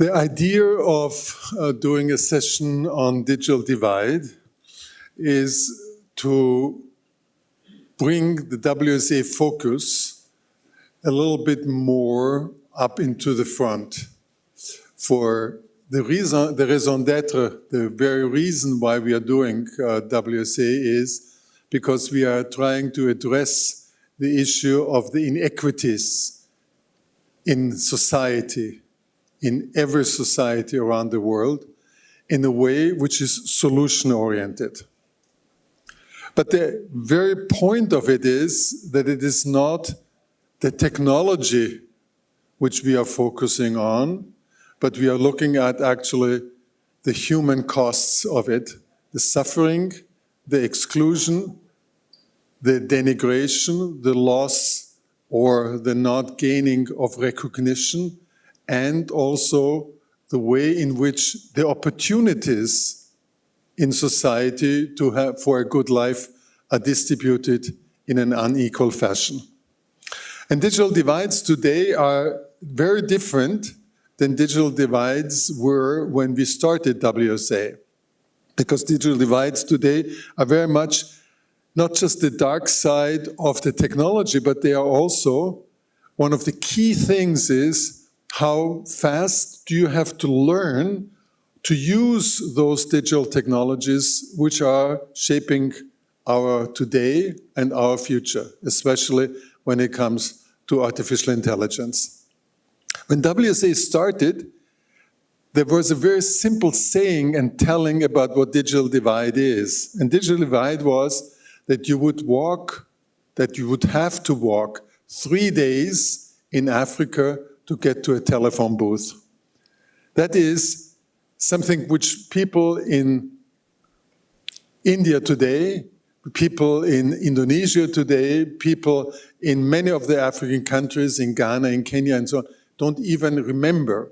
The idea of doing a session on digital divide is to bring the WSA focus a little bit more up into the front. For the raison d'etre, the very reason why we are doing WSA is because we are trying to address the issue of the inequities in society, in every society around the world, in a way which is solution-oriented. But the very point of it is that it is not the technology which we are focusing on, but we are looking at actually the human costs of it, the suffering, the exclusion, the denigration, the loss or the not gaining of recognition, and also the way in which the opportunities in society to have for a good life are distributed in an unequal fashion. And digital divides today are very different than digital divides were when we started WSA. Because digital divides today are very much not just the dark side of the technology, but they are also one of the key things is how fast do you have to learn to use those digital technologies which are shaping our today and our future, especially when it comes to artificial intelligence. When WSA started, there was a very simple saying and telling about what digital divide is. And digital divide was that you would have to walk 3 days in Africa to get to a telephone booth. That is something which people in India today, people in Indonesia today, people in many of the African countries, in Ghana, in Kenya and so on, don't even remember.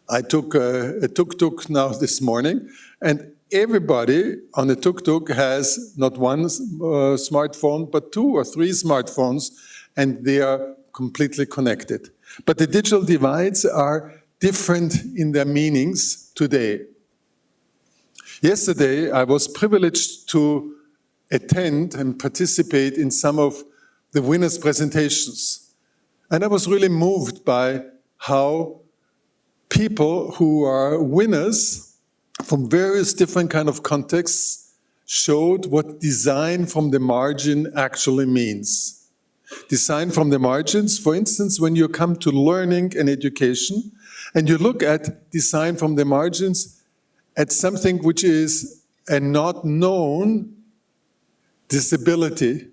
I took a tuk-tuk now this morning, and everybody on the tuk-tuk has not one smartphone, but 2 or 3 smartphones, and they are completely connected. But the digital divides are different in their meanings today. Yesterday, I was privileged to attend and participate in some of the winners' presentations. And I was really moved by how people who are winners from various different kind of contexts showed what design from the margin actually means. Design from the margins, for instance, when you come to learning and education, and you look at design from the margins at something which is a not known disability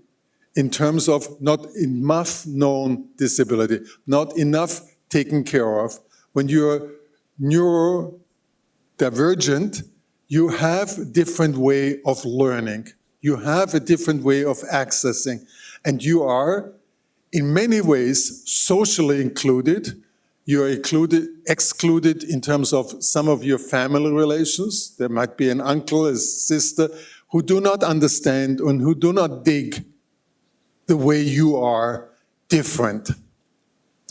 in terms of not enough known disability, not enough taken care of. When you're neurodivergent, you have a different way of learning. You have a different way of accessing. And you are, in many ways, socially included. You are excluded in terms of some of your family relations. There might be an uncle, a sister, who do not understand and who do not dig the way you are different,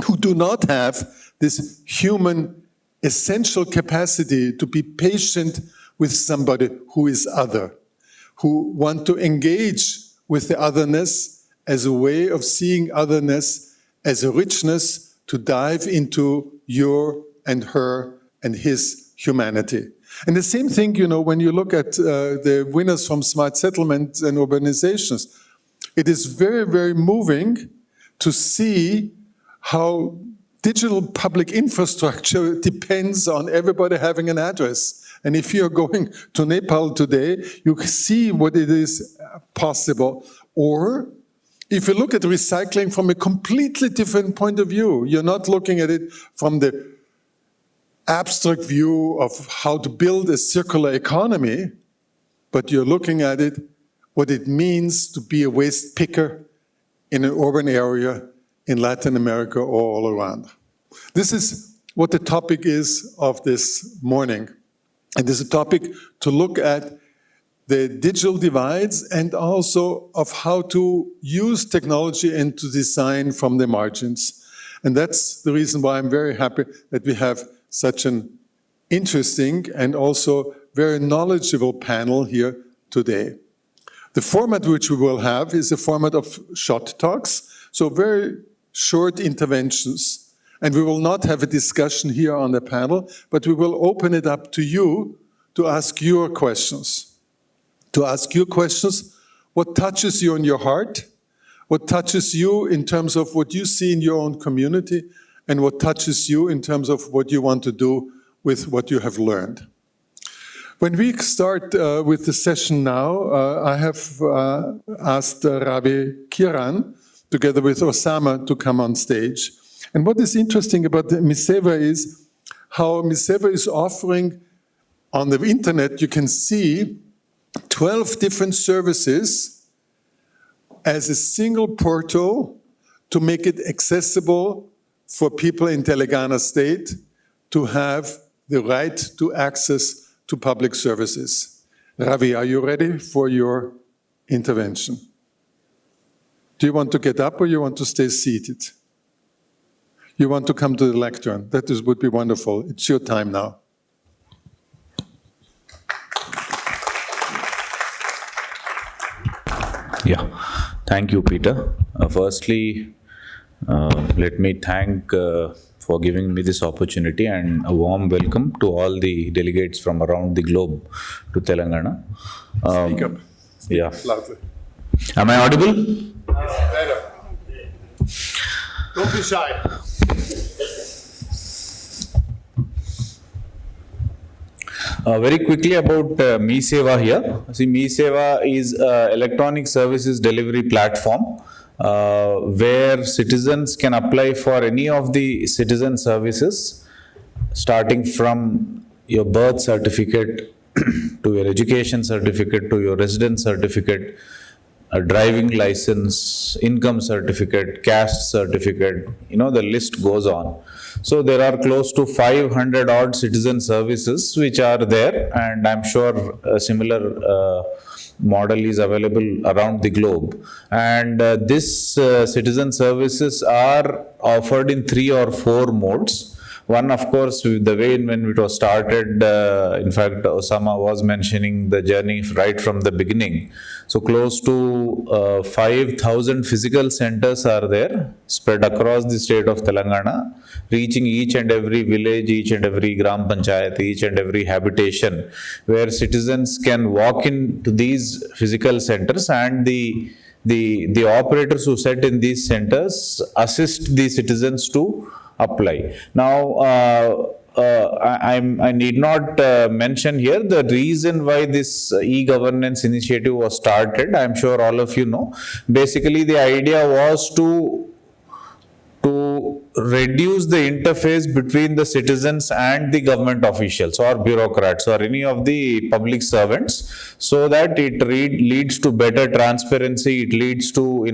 who do not have this human essential capacity to be patient with somebody who is other, who want to engage with the otherness as a way of seeing otherness as a richness to dive into your and her and his humanity. And the same thing, when you look at the winners from smart settlements and urbanizations, it is very, very moving to see how digital public infrastructure depends on everybody having an address. And if you're going to Nepal today, you see what it is possible. Or if you look at recycling from a completely different point of view, you're not looking at it from the abstract view of how to build a circular economy, but you're looking at it, what it means to be a waste picker in an urban area in Latin America or all around. This is what the topic is of this morning. And it's a topic to look at the digital divides and also of how to use technology and to design from the margins. And that's the reason why I'm very happy that we have such an interesting and also very knowledgeable panel here today. The format which we will have is a format of short talks, so very short interventions. And we will not have a discussion here on the panel, but we will open it up to you to ask your questions. To ask your questions, what touches you in your heart, what touches you in terms of what you see in your own community, and what touches you in terms of what you want to do with what you have learned. When we start with the session now, I have asked Ravi Kiran, together with Osama, to come on stage. And what is interesting about MISEVA is how MISEVA is offering on the internet, you can see 12 different services as a single portal to make it accessible for people in Telangana state to have the right to access to public services. Ravi, are you ready for your intervention? Do you want to get up or you want to stay seated? You want to come to the lectern? That would be wonderful. It's your time now. Yeah, thank you, Peter. Firstly, let me thank for giving me this opportunity and a warm welcome to all the delegates from around the globe to Telangana. Speak up. Yeah. Loudly. Am I audible? Better. Don't be shy. Very quickly about MISEVA here. See, MISEVA is an electronic services delivery platform where citizens can apply for any of the citizen services, starting from your birth certificate to your education certificate to your residence certificate, a driving license, income certificate, caste certificate, the list goes on. So there are close to 500 odd citizen services which are there, and I'm sure a similar model is available around the globe. And these citizen services are offered in 3 or 4 modes. One, of course, the way when it was started, in fact, Osama was mentioning the journey right from the beginning. So close to 5,000 physical centers are there, spread across the state of Telangana, reaching each and every village, each and every gram panchayat, each and every habitation, where citizens can walk into these physical centers, and the operators who set in these centers assist the citizens to apply. Now, I need not mention here the reason why this e-governance initiative was started. I'm sure all of you know. Basically, the idea was to reduce the interface between the citizens and the government officials or bureaucrats or any of the public servants, so that it leads to better transparency, it leads to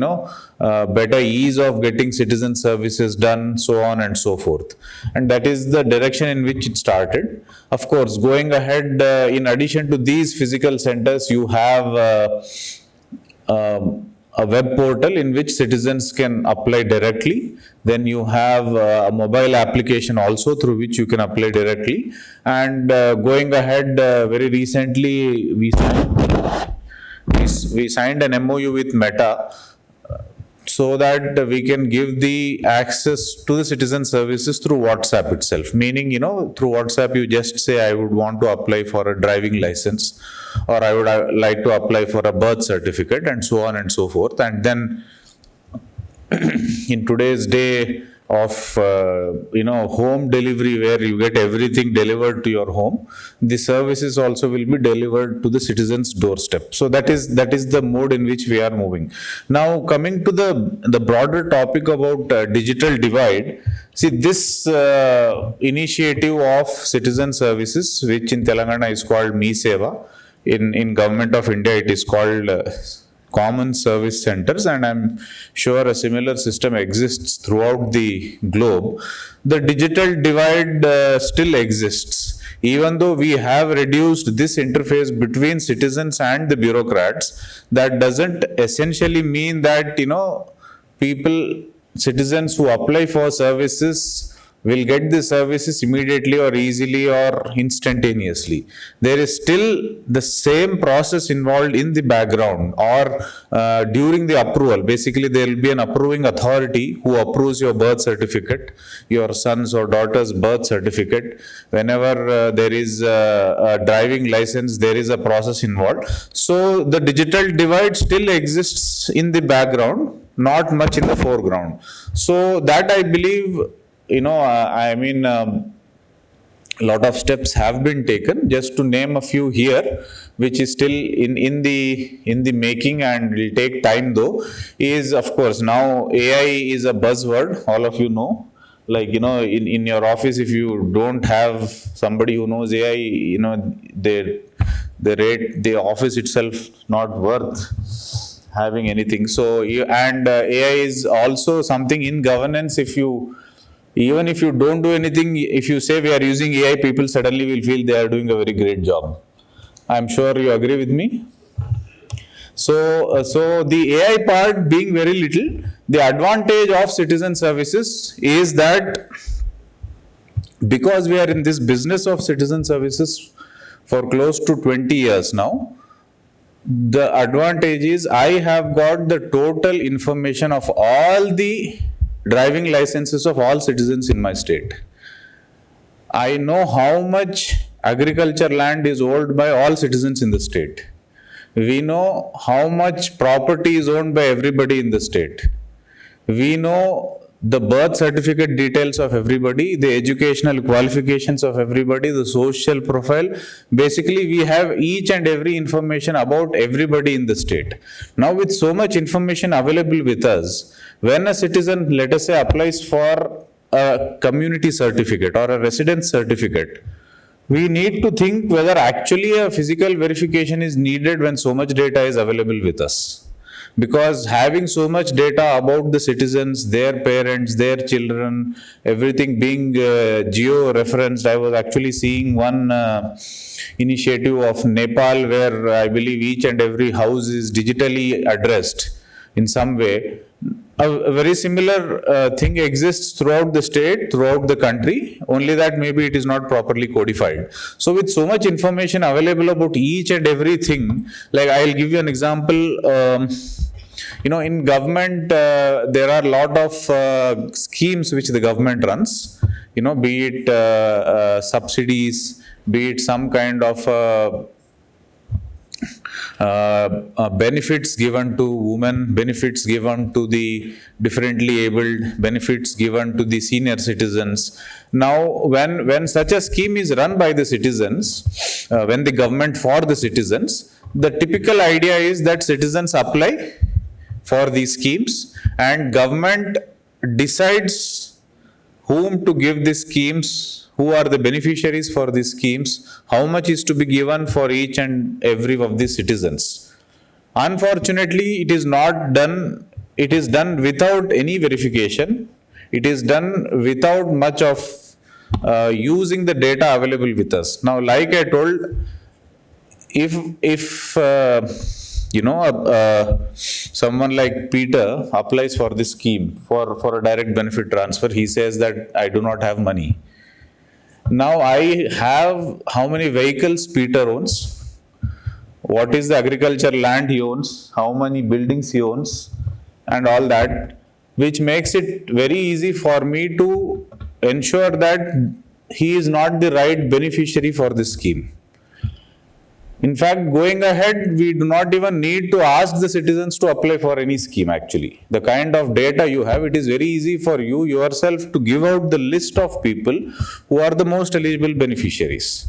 better ease of getting citizen services done, so on and so forth. And that is the direction in which it started. Of course, going ahead, in addition to these physical centers, you have a web portal in which citizens can apply directly. Then you have a mobile application also through which you can apply directly. And going ahead, very recently we signed an MOU with Meta, so that we can give the access to the citizen services through WhatsApp itself. Meaning, through WhatsApp, you just say, I would want to apply for a driving license, or I would like to apply for a birth certificate, and so on and so forth. And then in today's day of home delivery, where you get everything delivered to your home, the services also will be delivered to the citizen's doorstep. So that is the mode in which we are moving. Now, coming to the broader topic about digital divide. See, this initiative of citizen services, which in Telangana is called MISEVA, in Government of India it is called Common Service Centers, and I'm sure a similar system exists throughout the globe. The digital divide still exists. Even though we have reduced this interface between citizens and the bureaucrats, that doesn't essentially mean that, people citizens who apply for services will get the services immediately or easily or instantaneously. There is still the same process involved in the background or during the approval. Basically, there will be an approving authority who approves your birth certificate, your son's or daughter's birth certificate. Whenever there is a driving license, there is a process involved. So the digital divide still exists in the background, not much in the foreground. So that I believe, a lot of steps have been taken. Just to name a few here, which is still in the making and will take time though, is of course now AI is a buzzword. All of you know. Like, in your office, if you don't have somebody who knows AI, the rate, the office itself not worth having anything. So, AI is also something in governance. Even if you don't do anything, if you say we are using AI, people suddenly will feel they are doing a very great job. I'm sure you agree with me. So the AI part being very little, the advantage of citizen services is that because we are in this business of citizen services for close to 20 years now, the advantage is I have got the total information of all the driving licenses of all citizens in my state. I know how much agriculture land is owned by all citizens in the state. We know how much property is owned by everybody in the state. We know the birth certificate details of everybody, the educational qualifications of everybody, the social profile. Basically, we have each and every information about everybody in the state. Now, with so much information available with us, when a citizen, let us say, applies for a community certificate or a residence certificate, we need to think whether actually a physical verification is needed when so much data is available with us. Because having so much data about the citizens, their parents, their children, everything being geo-referenced. I was actually seeing one initiative of Nepal where I believe each and every house is digitally addressed in some way. A very similar thing exists throughout the state, throughout the country, only that maybe it is not properly codified. So with so much information available about each and everything, like I'll give you an example. In government, there are a lot of schemes which the government runs, be it subsidies, be it some kind of benefits given to women, benefits given to the differently abled, benefits given to the senior citizens. Now, when such a scheme is run by the citizens, when the government for the citizens, the typical idea is that citizens apply for these schemes and government decides whom to give these schemes, who are the beneficiaries for these schemes, how much is to be given for each and every of these citizens. Unfortunately, it is not done, it is done without any verification, it is done without much of using the data available with us. Now, like I told, if someone like Peter applies for this scheme for a direct benefit transfer, he says that I do not have money. Now I have how many vehicles Peter owns, what is the agriculture land he owns, how many buildings he owns, and all that, which makes it very easy for me to ensure that he is not the right beneficiary for this scheme. In fact, going ahead, we do not even need to ask the citizens to apply for any scheme actually. The kind of data you have, it is very easy for you yourself to give out the list of people who are the most eligible beneficiaries.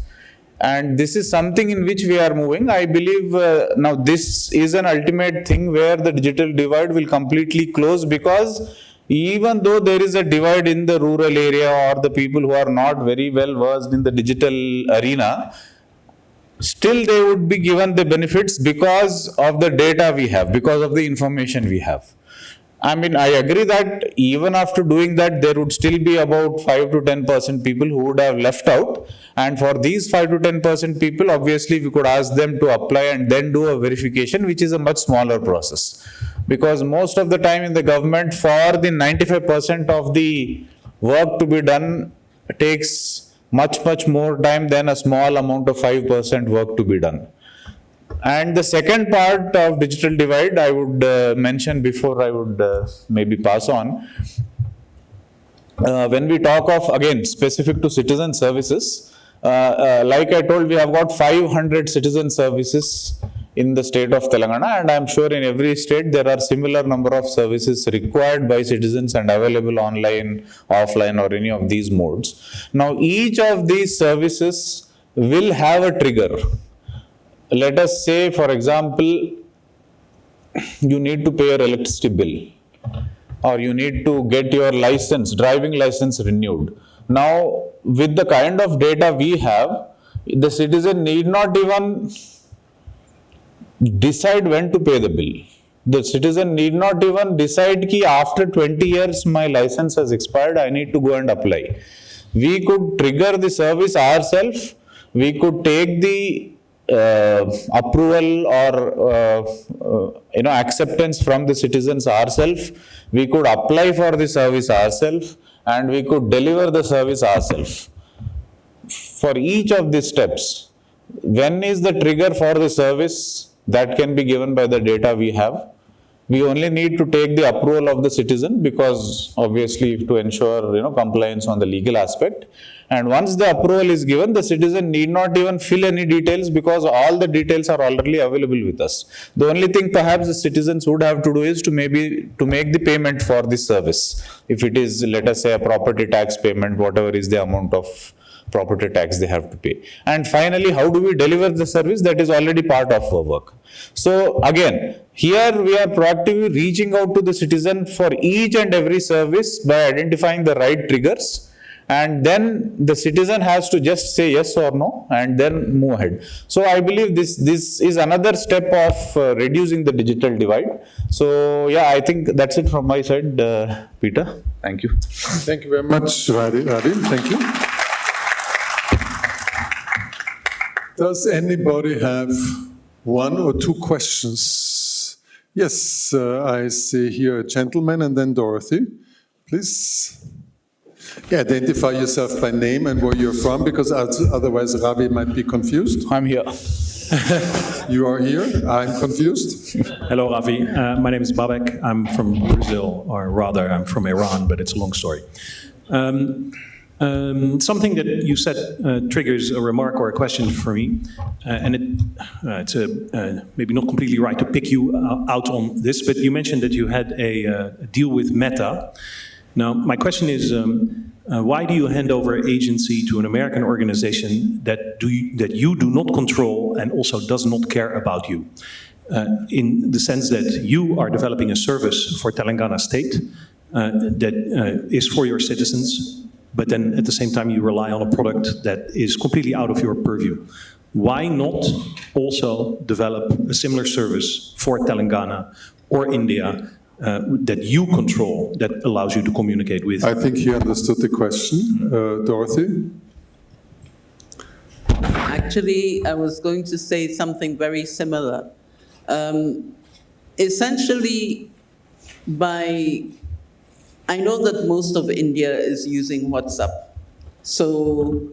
And this is something in which we are moving. I believe now this is an ultimate thing where the digital divide will completely close, because even though there is a divide in the rural area or the people who are not very well versed in the digital arena, still they would be given the benefits because of the data we have, because of the information we have. I mean, I agree that even after doing that, there would still be about 5 to 10% people who would have left out. And for these 5 to 10% people, obviously we could ask them to apply and then do a verification, which is a much smaller process. because most of the time in the government, for the 95% of the work to be done takes much more time than a small amount of 5% work to be done. And the second part of digital divide I would mention before I would maybe pass on. When we talk of, again, specific to citizen services, like I told, we have got 500 citizen services in the state of Telangana, and I'm sure in every state there are similar number of services required by citizens and available online, offline, or any of these modes. Now, each of these services will have a trigger. Let us say, for example, you need to pay your electricity bill, or you need to get your license, driving license renewed. Now, with the kind of data we have, the citizen need not even decide when to pay the bill. The citizen need not even decide that after 20 years my license has expired, I need to go and apply. We could trigger the service ourselves. We could take the approval or acceptance from the citizens ourselves. We could apply for the service ourselves, and we could deliver the service ourselves. For each of these steps, when is the trigger for the service, that can be given by the data we have. We only need to take the approval of the citizen, because obviously to ensure compliance on the legal aspect. And once the approval is given, the citizen need not even fill any details, because all the details are already available with us. The only thing perhaps the citizens would have to do is to make the payment for this service. If it is, let us say, a property tax payment, whatever is the amount of property tax they have to pay. And finally, how do we deliver the service? That is already part of our work. So again, here we are proactively reaching out to the citizen for each and every service by identifying the right triggers, and then the citizen has to just say yes or no and then move ahead. So I believe this is another step of reducing the digital divide. So yeah, I think that's it from my side, Peter. Thank you. Thank you very much, Radin. Thank you. Does anybody have one or two questions? Yes, I see here a gentleman and then Dorothy. Please. Yeah, identify yourself by name and where you're from, because otherwise Ravi might be confused. I'm here. You are here? I'm confused. Hello, Ravi. My name is Babek. I'm from Brazil, or rather, I'm from Iran, but it's a long story. Something that you said triggers a remark or a question for me, and it's maybe not completely right to pick you out on this, but you mentioned that you had a deal with Meta. Now, my question is, why do you hand over agency to an American organization that you do not control and also does not care about you? In the sense that you are developing a service for Telangana state that is for your citizens, but then at the same time you rely on a product that is completely out of your purview. Why not also develop a similar service for Telangana or India that you control, that allows you to communicate with? I think he understood the question. Dorothy? Actually, I was going to say something very similar. Essentially, I know that most of India is using WhatsApp. So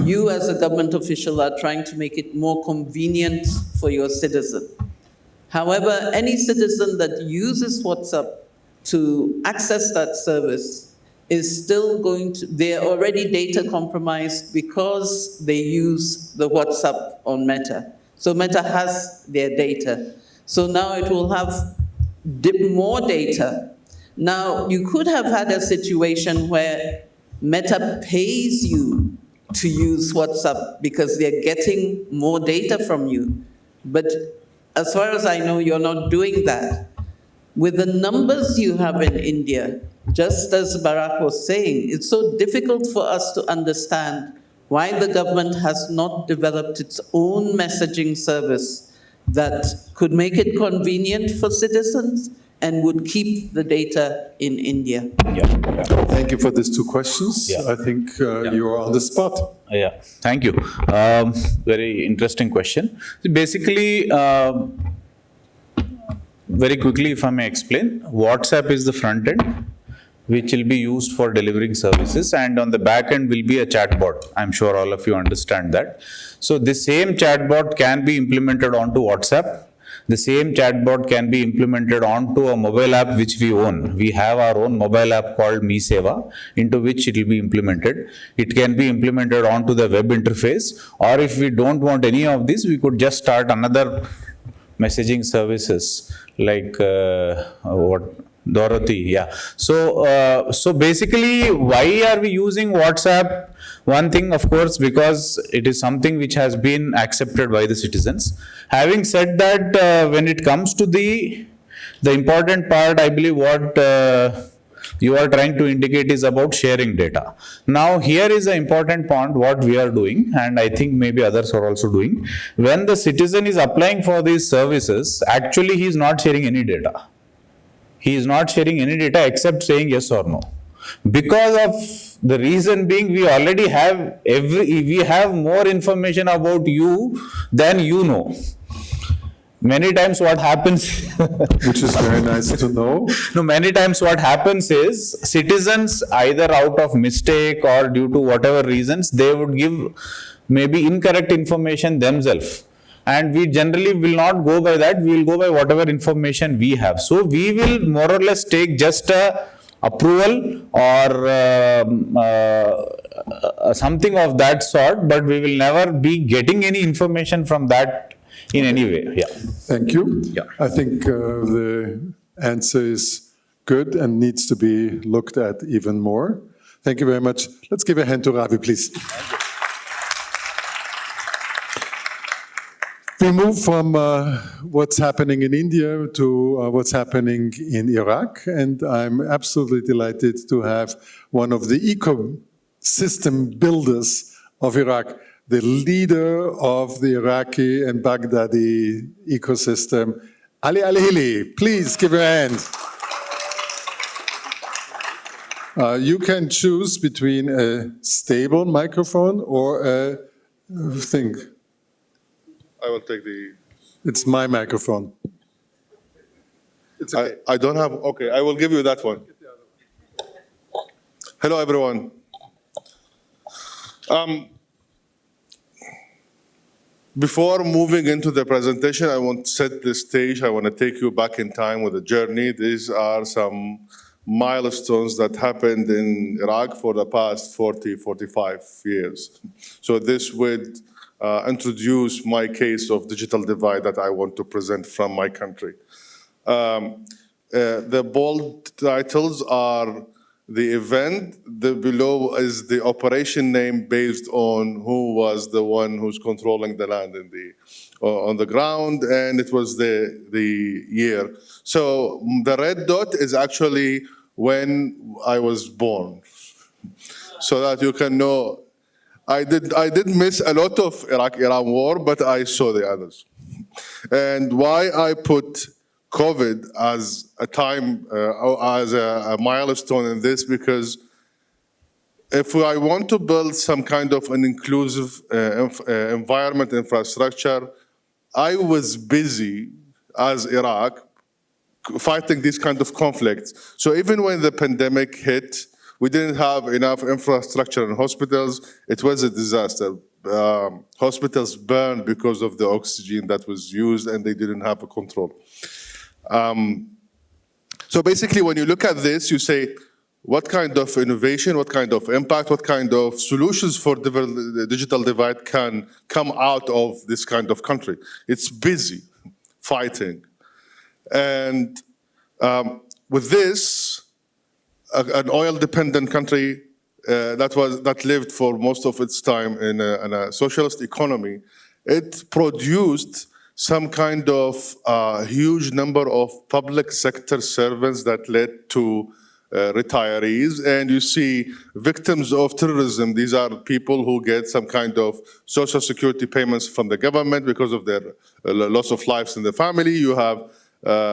you as a government official are trying to make it more convenient for your citizen. However, any citizen that uses WhatsApp to access that service is still they're already data compromised because they use the WhatsApp on Meta. So Meta has their data. So now it will have more data. Now, you could have had a situation where Meta pays you to use WhatsApp because they're getting more data from you. But as far as I know, you're not doing that. With the numbers you have in India, just as Barack was saying, it's so difficult for us to understand why the government has not developed its own messaging service that could make it convenient for citizens and would keep the data in India. Yeah. Thank you for these two questions. Yeah. I think you are on the spot. Yeah, thank you. Very interesting question. Basically, very quickly, if I may explain, WhatsApp is the front end, which will be used for delivering services, and on the back end will be a chatbot. I'm sure all of you understand that. So the same chatbot can be implemented onto WhatsApp. The same chatbot can be implemented onto a mobile app which we own. We have our own mobile app called MiSeva, into which it will be implemented. It can be implemented onto the web interface, or if we don't want any of this, we could just start another messaging services like Dorothy, yeah. So basically, why are we using WhatsApp? One thing, of course, because it is something which has been accepted by the citizens. Having said that, when it comes to the important part, I believe what you are trying to indicate is about sharing data. Now, here is an important point what we are doing, and I think maybe others are also doing. When the citizen is applying for these services, actually he is not sharing any data. He is not sharing any data except saying yes or no. Because of the reason being, we already have we have more information about you than you know. Many times what happens Which is very nice to know. no, many times what happens is citizens, either out of mistake or due to whatever reasons, they would give maybe incorrect information themselves. And we generally will not go by that, we will go by whatever information we have. So we will more or less take just a approval or something of that sort, but we will never be getting any information from that in any way. Yeah. Thank you. Yeah. I think the answer is good and needs to be looked at even more. Thank you very much. Let's give a hand to Ravi, please. We move from what's happening in India to what's happening in Iraq, and I'm absolutely delighted to have one of the ecosystem builders of Iraq, the leader of the Iraqi and Baghdadi ecosystem, Ali Al-Hili. Please give a hand. You can choose between a stable microphone or a thing. I will take the. It's my microphone. It's okay. I don't have. Okay, I will give you that one. Hello, everyone. Before moving into the presentation, I want to set the stage. I want to take you back in time with a journey. These are some milestones that happened in Iraq for the past 40, 45 years. So this would introduce my case of digital divide that I want to present from my country. The bold titles are the event, the below is the operation name based on who was the one who's controlling the land in on the ground, and it was the year. So the red dot is actually when I was born, so that you can know. I did miss a lot of Iraq-Iran war, but I saw the others. And why I put COVID as a time, as a milestone in this, because if I want to build some kind of an inclusive environment infrastructure, I was busy as Iraq fighting these kind of conflicts. So even when the pandemic hit, we didn't have enough infrastructure in hospitals. It was a disaster. Hospitals burned because of the oxygen that was used, and they didn't have a control. So basically, when you look at this, you say, what kind of innovation, what kind of impact, what kind of solutions for the digital divide can come out of this kind of country? It's busy fighting. And with this, an oil-dependent country that lived for most of its time in a socialist economy, it produced some kind of huge number of public sector servants that led to retirees. And you see victims of terrorism. These are people who get some kind of social security payments from the government because of their loss of lives in the family. You have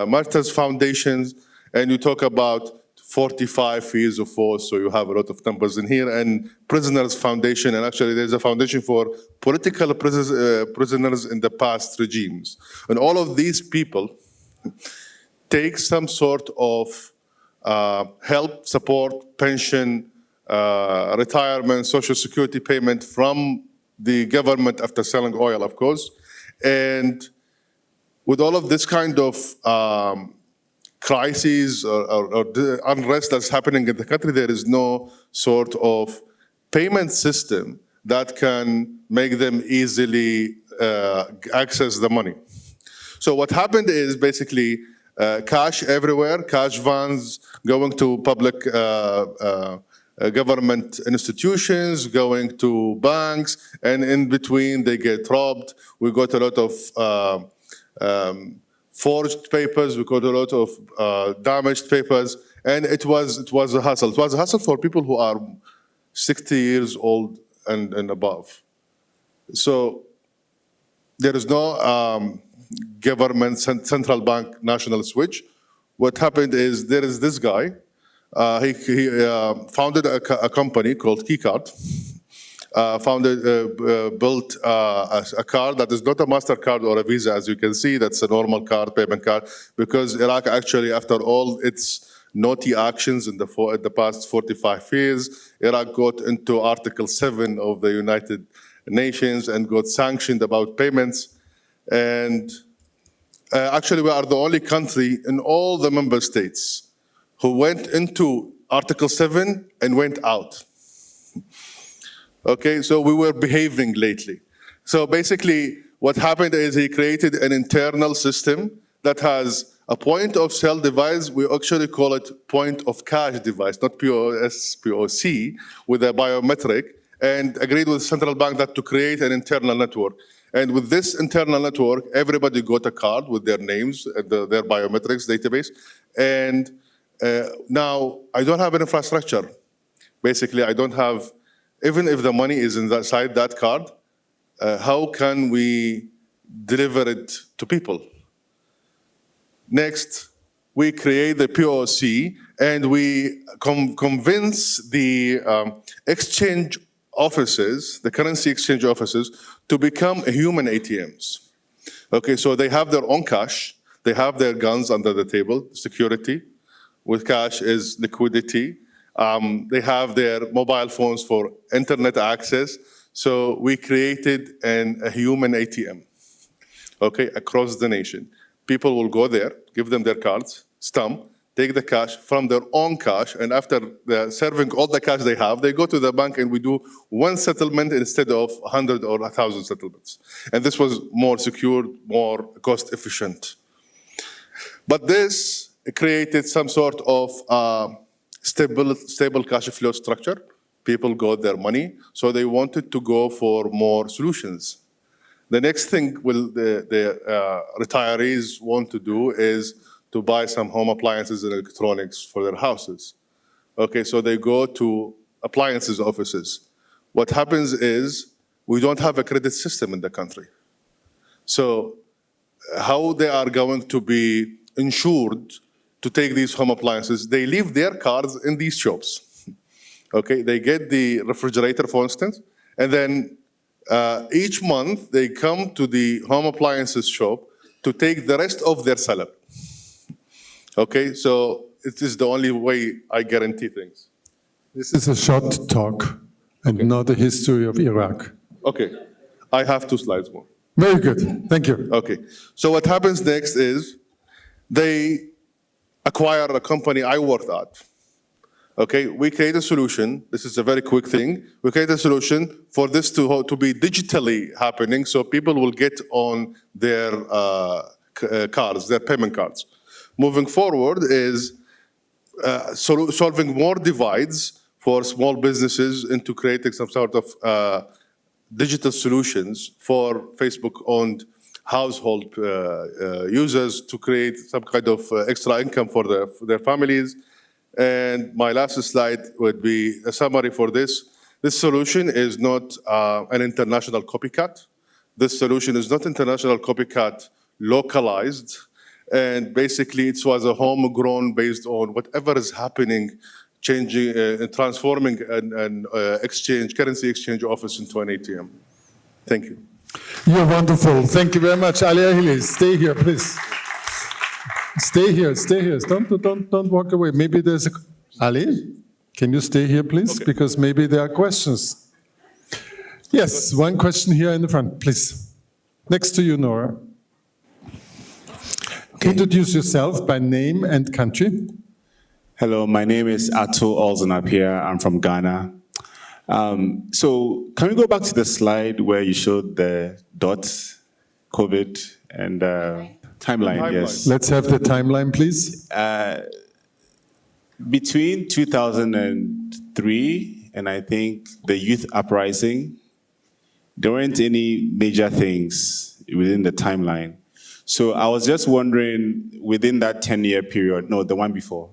martyrs foundations, and you talk about 45 years of force, so you have a lot of numbers in here, and Prisoners Foundation, and actually there's a foundation for political prisoners in the past regimes. And all of these people, take some sort of help, support, pension, retirement, social security payment from the government after selling oil, of course. And with all of this kind of crises or the unrest that's happening in the country, there is no sort of payment system that can make them easily access the money. So what happened is basically cash everywhere, cash vans going to public government institutions, going to banks, and in between they get robbed. We got a lot of forged papers, we got a lot of damaged papers, and it was a hassle. It was a hassle for people who are 60 years old and above. So there is no government central bank national switch. What happened is there is this guy. He founded a company called Keycard. Built a card that is not a MasterCard or a Visa, as you can see. That's a normal card, payment card, because Iraq actually, after all its naughty actions in the past 45 years, Iraq got into Article 7 of the United Nations and got sanctioned about payments. And actually, we are the only country in all the member states who went into Article 7 and went out. Okay, so we were behaving lately. So basically, what happened is he created an internal system that has a point of sale device. We actually call it point of cash device, not POS, POC, with a biometric, and agreed with the central bank that to create an internal network. And with this internal network, everybody got a card with their names and their biometrics database. And now I don't have an infrastructure. Basically, I don't have, even if the money is inside that card, how can we deliver it to people? Next, we create the POC and we convince the exchange offices, the currency exchange offices, to become human ATMs. Okay, so they have their own cash, they have their guns under the table, security. With cash is liquidity. They have their mobile phones for internet access. So we created a human ATM, okay, across the nation. People will go there, give them their cards, stamp, take the cash from their own cash, and after serving all the cash they have, they go to the bank and we do one settlement instead of 100 or 1,000 settlements. And this was more secure, more cost efficient. But this created some sort of stable cash flow structure. People got their money, so they wanted to go for more solutions. The next thing the retirees want to do is to buy some home appliances and electronics for their houses. Okay, so they go to appliances offices. What happens is we don't have a credit system in the country. So how they are going to be insured to take these home appliances? They leave their cards in these shops. Okay, they get the refrigerator, for instance, and then each month they come to the home appliances shop to take the rest of their salary. Okay, so it is the only way I guarantee things. This is a short talk and not a history of Iraq. Okay, I have 2 slides more. Very good, thank you. Okay, so what happens next is they acquire a company I worked at. Okay, we create a solution. This is a very quick thing. We create a solution for this to be digitally happening, so people will get on their cards, their payment cards. Moving forward is solving more divides for small businesses into creating some sort of digital solutions for Facebook-owned household users to create some kind of extra income for their families. And my last slide would be a summary for this. This solution is not an international copycat. This solution is not international copycat localized. And basically it was a homegrown based on whatever is happening, changing, transforming an currency exchange office into an ATM. Thank you. You're wonderful. Thank you very much. Ali Ahili, stay here, please. Stay here, stay here. Don't walk away. Maybe there's a... Ali, can you stay here, please? Okay. Because maybe there are questions. Yes, one question here in the front, please. Next to you, Nora. Introduce yourself by name and country. Hello, my name is Ato Olzanapia. I'm from Ghana. So can we go back to the slide where you showed the dots, COVID, and timeline? Yes. Let's have the timeline, please. Between 2003 and I think the youth uprising, there weren't any major things within the timeline. So I was just wondering, within that 10-year period, no, the one before.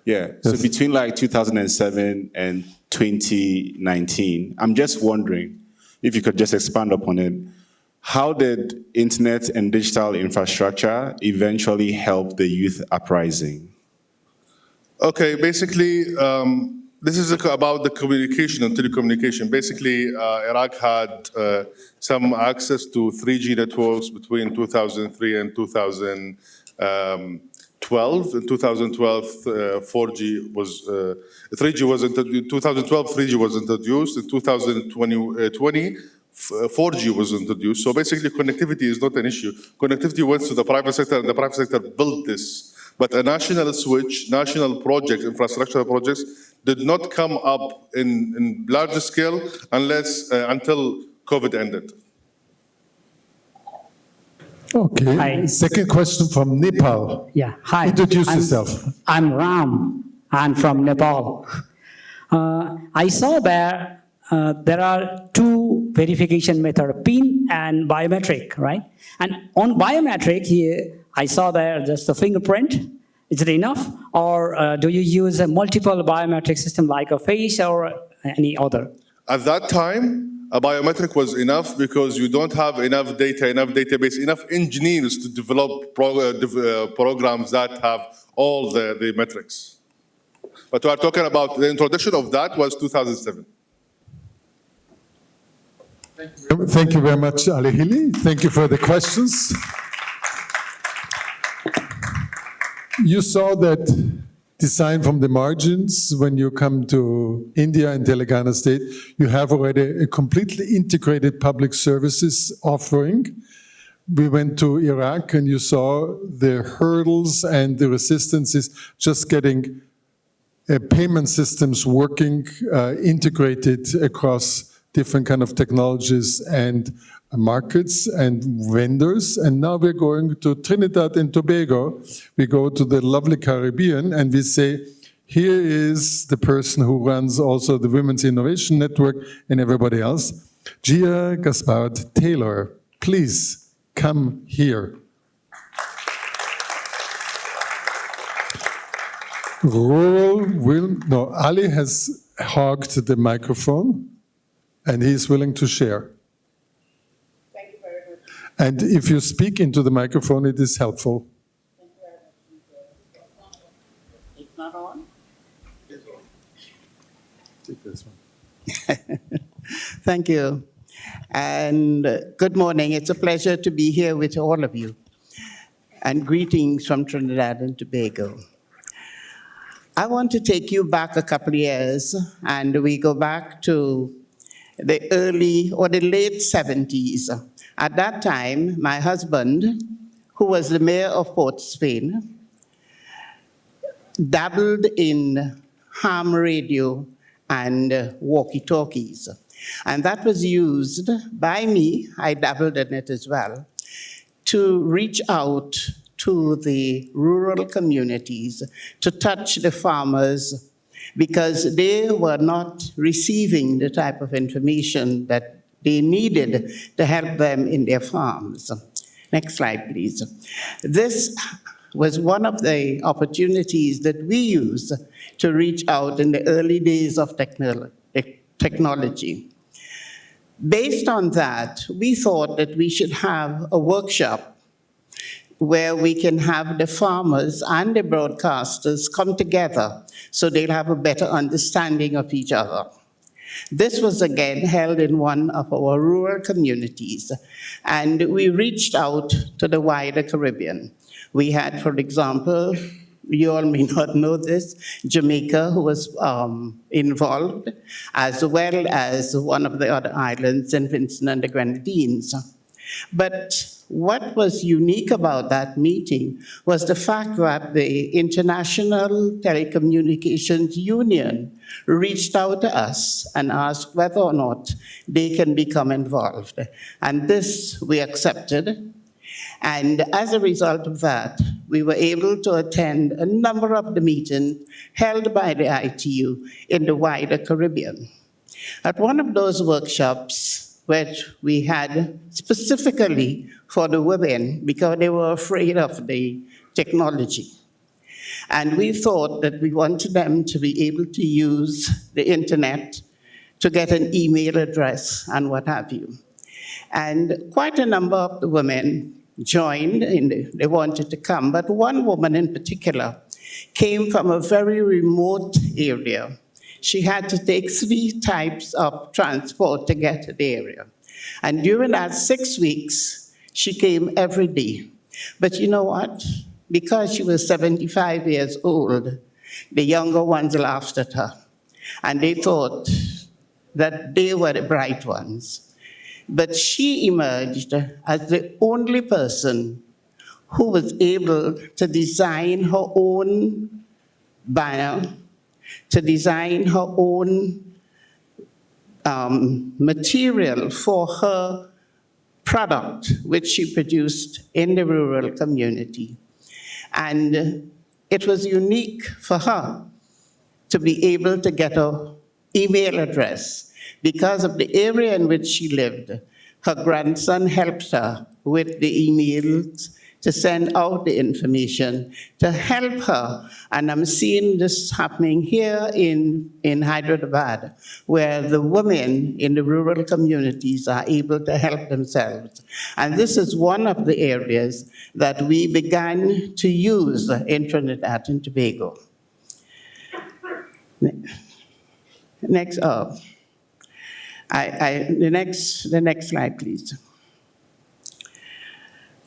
Yeah, so Yes. between like 2007 and 2019, I'm just wondering if you could just expand upon it. How did internet and digital infrastructure eventually help the youth uprising? Okay, basically, this is about the communication and telecommunication. Basically, Iraq had some access to 3G networks between 2003 and 2012. In 2012, 4G was 3G was introduced. 2012, 3G was introduced. In 2020, 4G was introduced. So basically, connectivity is not an issue. Connectivity went to the private sector, and the private sector built this. But a national switch, national project, infrastructure projects, did not come up in larger scale until COVID ended. Okay. Hi. Second question from Nepal. Yeah, hi. Introduce yourself. I'm Ram. I'm from Nepal. I saw there are two verification methods, PIN and biometric, right? And on biometric here, I saw there just the fingerprint. Is it enough? Or do you use a multiple biometric system like a face or any other? At that time, a biometric was enough because you don't have enough data, enough database, enough engineers to develop programs that have all the metrics. But we are talking about the introduction of that was 2007. Thank you very much, Ali Hili. Thank you for the questions. You saw that design from the margins. When you come to India and Telangana state, you have already a completely integrated public services offering. We went to Iraq and you saw the hurdles and the resistances just getting payment systems working, integrated across different kind of technologies and markets and vendors. And now we're going to Trinidad and Tobago. We go to the lovely Caribbean and we say, here is the person who runs also the Women's Innovation Network and everybody else. Gia Gaspard Taylor, please come here. Ali has hogged the microphone and he's willing to share. Thank you very much. And if you speak into the microphone, it is helpful. Thank you very much. It's not on? Take this one. Thank you. And good morning. It's a pleasure to be here with all of you. And greetings from Trinidad and Tobago. I want to take you back a couple of years, and we go back to the early or the late 70s. At that time, my husband, who was the mayor of Port Spain, dabbled in ham radio and walkie-talkies. And that was used by me, I dabbled in it as well, to reach out to the rural communities, to touch the farmers, because they were not receiving the type of information that they needed to help them in their farms. Next slide, please. This was one of the opportunities that we used to reach out in the early days of technology. Based on that, we thought that we should have a workshop where we can have the farmers and the broadcasters come together so they'll have a better understanding of each other. This was again held in one of our rural communities, and we reached out to the wider Caribbean. We had, for example, you all may not know this, Jamaica, who was involved, as well as one of the other islands, St. Vincent and the Grenadines. But what was unique about that meeting was the fact that the International Telecommunications Union reached out to us and asked whether or not they can become involved. And this we accepted. And as a result of that, we were able to attend a number of the meetings held by the ITU in the wider Caribbean. At one of those workshops, which we had specifically for the women because they were afraid of the technology. And we thought that we wanted them to be able to use the internet to get an email address and what have you. And quite a number of the women joined, they wanted to come, but one woman in particular came from a very remote area. She had to take 3 types of transport to get to the area. And during that 6 weeks, she came every day. But you know what? Because she was 75 years old, the younger ones laughed at her. And they thought that they were the bright ones. But she emerged as the only person who was able to design her own banner, to design her own material for her product, which she produced in the rural community. And it was unique for her to be able to get an email address. Because of the area in which she lived, her grandson helped her with the emails to send out the information, to help her. And I'm seeing this happening here in Hyderabad, where the women in the rural communities are able to help themselves. And this is one of the areas that we began to use in Trinidad and Tobago. Next, the next slide, please.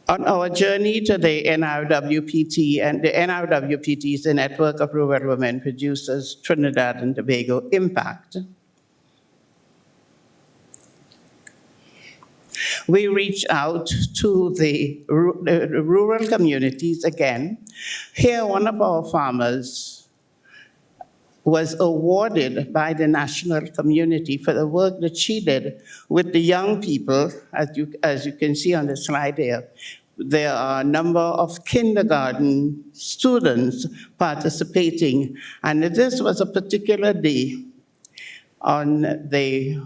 On our journey to the NRWPT, and the NRWPT is the Network of Rural Women Producers Trinidad and Tobago Impact, we reached out to the rural communities again. Here, one of our farmers was awarded by the national community for the work that she did with the young people. As you can see on the slide here, there are a number of kindergarten students participating. And this was a particular day on the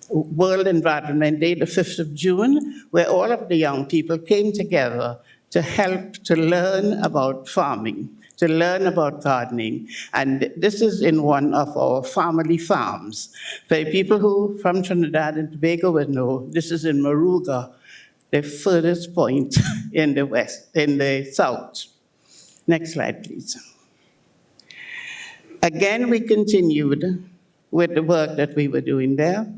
World Environment Day, the 5th of June, where all of the young people came together to help to learn about farming, to learn about gardening. And this is in one of our family farms. For people who from Trinidad and Tobago would know, this is in Moruga, the furthest point in the west, in the south. Next slide, please. Again, we continued with the work that we were doing there.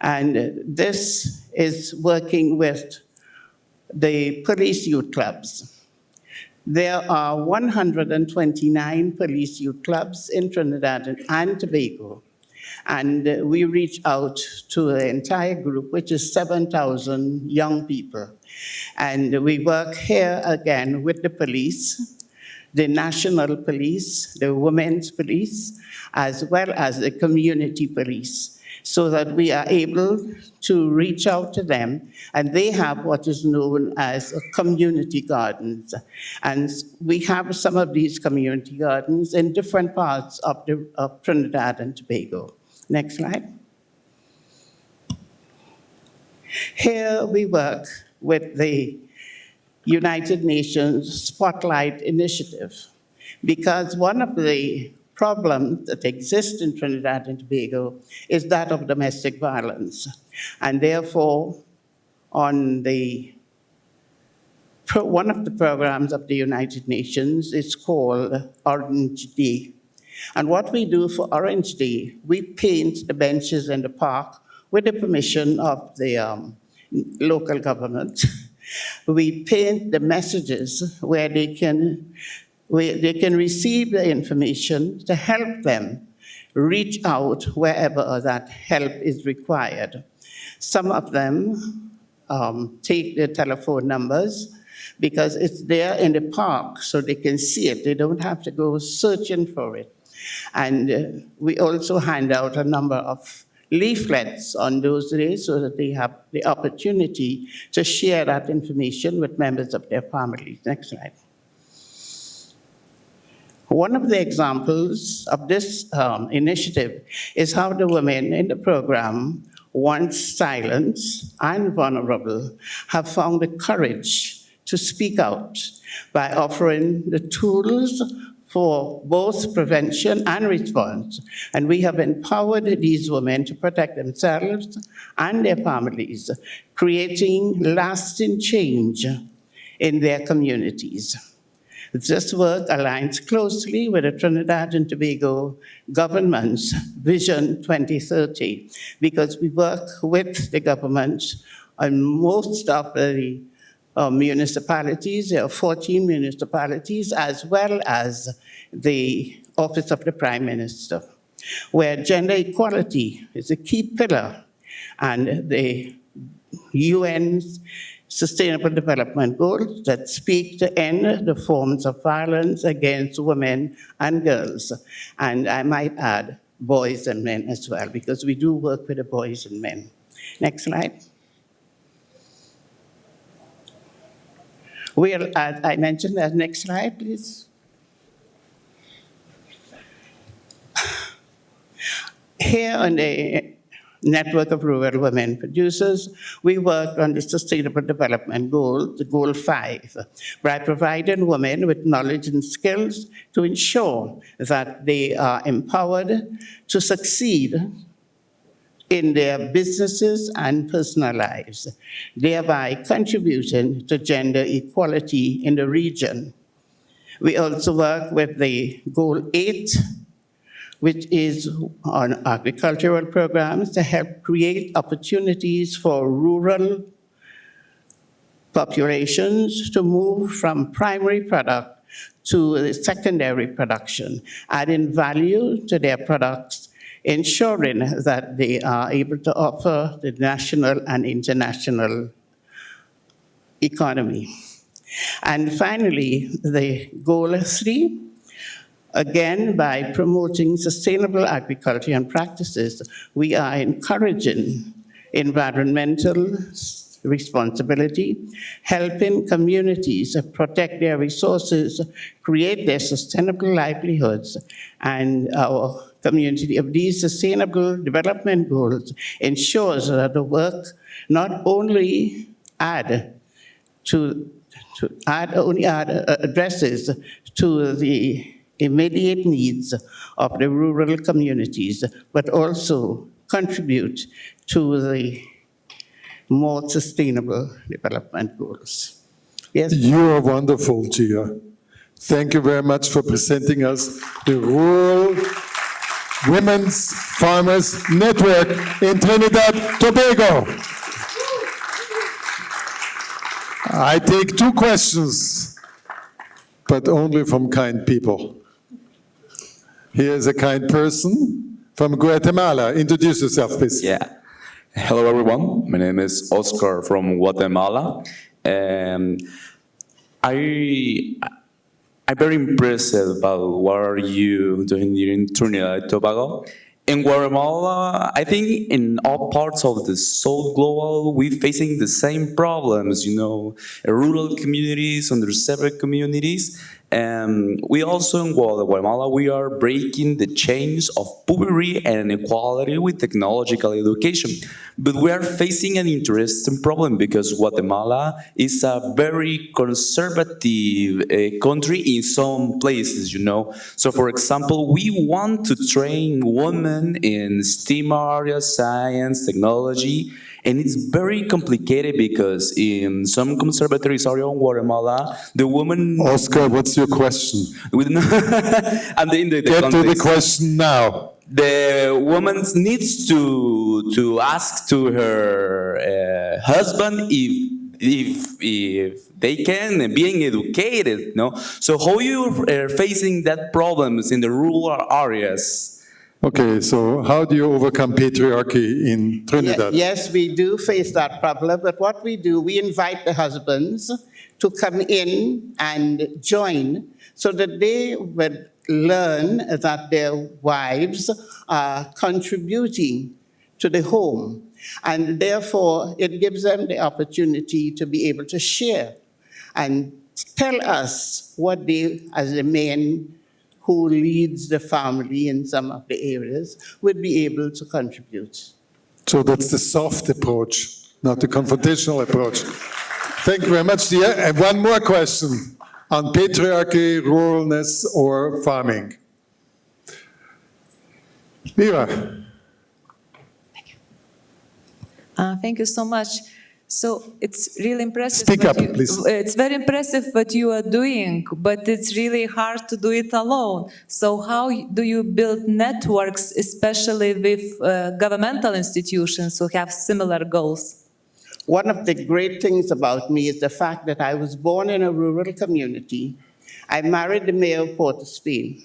And this is working with the police youth clubs. There are 129 police youth clubs in Trinidad and Tobago. And we reach out to the entire group, which is 7,000 young people. And we work here again with the police, the national police, the women's police, as well as the community police, so that we are able to reach out to them, and they have what is known as community gardens. And we have some of these community gardens in different parts of Trinidad and Tobago. Next slide. Here we work with the United Nations Spotlight Initiative, because one of the problems that exist in Trinidad and Tobago is that of domestic violence. And therefore, on one of the programs of the United Nations is called Orange Day. And what we do for Orange Day, we paint the benches in the park with the permission of the local government. We paint the messages where they can receive the information to help them reach out wherever that help is required. Some of them take their telephone numbers because it's there in the park so they can see it. They don't have to go searching for it. And we also hand out a number of leaflets on those days so that they have the opportunity to share that information with members of their families. Next slide. One of the examples of this initiative is how the women in the program, once silent and vulnerable, have found the courage to speak out by offering the tools for both prevention and response. And we have empowered these women to protect themselves and their families, creating lasting change in their communities. This work aligns closely with the Trinidad and Tobago government's Vision 2030, because we work with the government on most of the municipalities. There are 14 municipalities, as well as the Office of the Prime Minister, where gender equality is a key pillar, and the UN's Sustainable Development Goals that speak to end the forms of violence against women and girls. And I might add, boys and men as well, because we do work with the boys and men. Next slide. Well, as I mentioned, next slide, please. Here on the Network of Rural Women Producers, we work on the Sustainable Development Goal, the Goal 5, by providing women with knowledge and skills to ensure that they are empowered to succeed in their businesses and personal lives, thereby contributing to gender equality in the region. We also work with the Goal 8, which is on agricultural programs to help create opportunities for rural populations to move from primary product to secondary production, adding value to their products, ensuring that they are able to offer the national and international economy. And finally, the Goal 3, again, by promoting sustainable agriculture and practices, we are encouraging environmental responsibility, helping communities protect their resources, create their sustainable livelihoods, and our community of these sustainable development goals ensures that the work not only addresses to the immediate needs of the rural communities, but also contribute to the more sustainable development goals. Yes? You are wonderful, Gia. Thank you very much for presenting us the Rural Women's Farmers Network in Trinidad, Tobago. I take 2 questions, but only from kind people. Here is a kind person from Guatemala. Introduce yourself, please. Yeah. Hello, everyone. My name is Oscar from Guatemala. I'm very impressed about what are you doing here in Trinidad and Tobago. In Guatemala, I think in all parts of the South Global, we're facing the same problems, rural communities, underserved communities. And we also in Guatemala, we are breaking the chains of poverty and inequality with technological education. But we are facing an interesting problem because Guatemala is a very conservative country in some places, So for example, we want to train women in STEM areas, science, technology, and it's very complicated because in some conservatories around Guatemala, the woman... Oscar, what's your question? And in the Get context, to the question now. the woman needs to ask to her husband if if they can being educated, no? So how you are facing that problems in the rural areas? Okay, so how do you overcome patriarchy in Trinidad? Yes, we do face that problem, but what we do, we invite the husbands to come in and join so that they would learn that their wives are contributing to the home. And therefore, it gives them the opportunity to be able to share and tell us what they, as the men who leads the family in some of the areas, would be able to contribute. So that's the soft approach, not the confrontational approach. Thank you very much, dear. And one more question on patriarchy, ruralness, or farming. Lira. Thank you so much. So it's really impressive. Speak up, please. It's very impressive what you are doing, but it's really hard to do it alone. So how do you build networks, especially with governmental institutions who have similar goals? One of the great things about me is the fact that I was born in a rural community. I married the mayor of Port of Spain,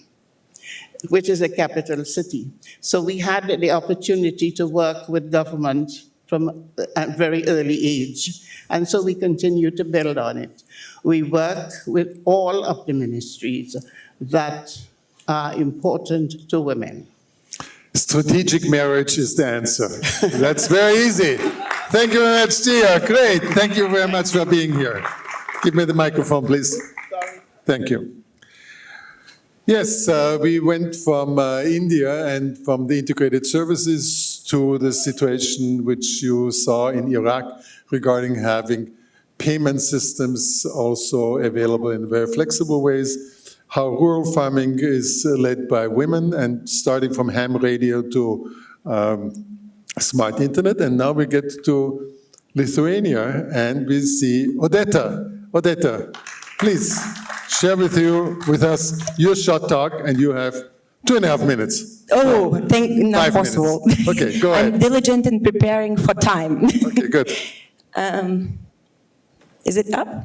which is a capital city. So we had the opportunity to work with government from a very early age. And so we continue to build on it. We work with all of the ministries that are important to women. Strategic marriage is the answer. That's very easy. Thank you very much, dear. Great. Thank you very much for being here. Give me the microphone, please. Sorry. Thank you. Yes, we went from India and from the integrated services to the situation which you saw in Iraq regarding having payment systems also available in very flexible ways, how rural farming is led by women and starting from ham radio to smart internet. And now we get to Lithuania and we see Odeta. Odeta, please. Share with us your short talk, and you have 2.5 minutes. Oh, not 5 possible. minutes. Okay, go ahead. I'm diligent in preparing for time. Okay, good. Is it up?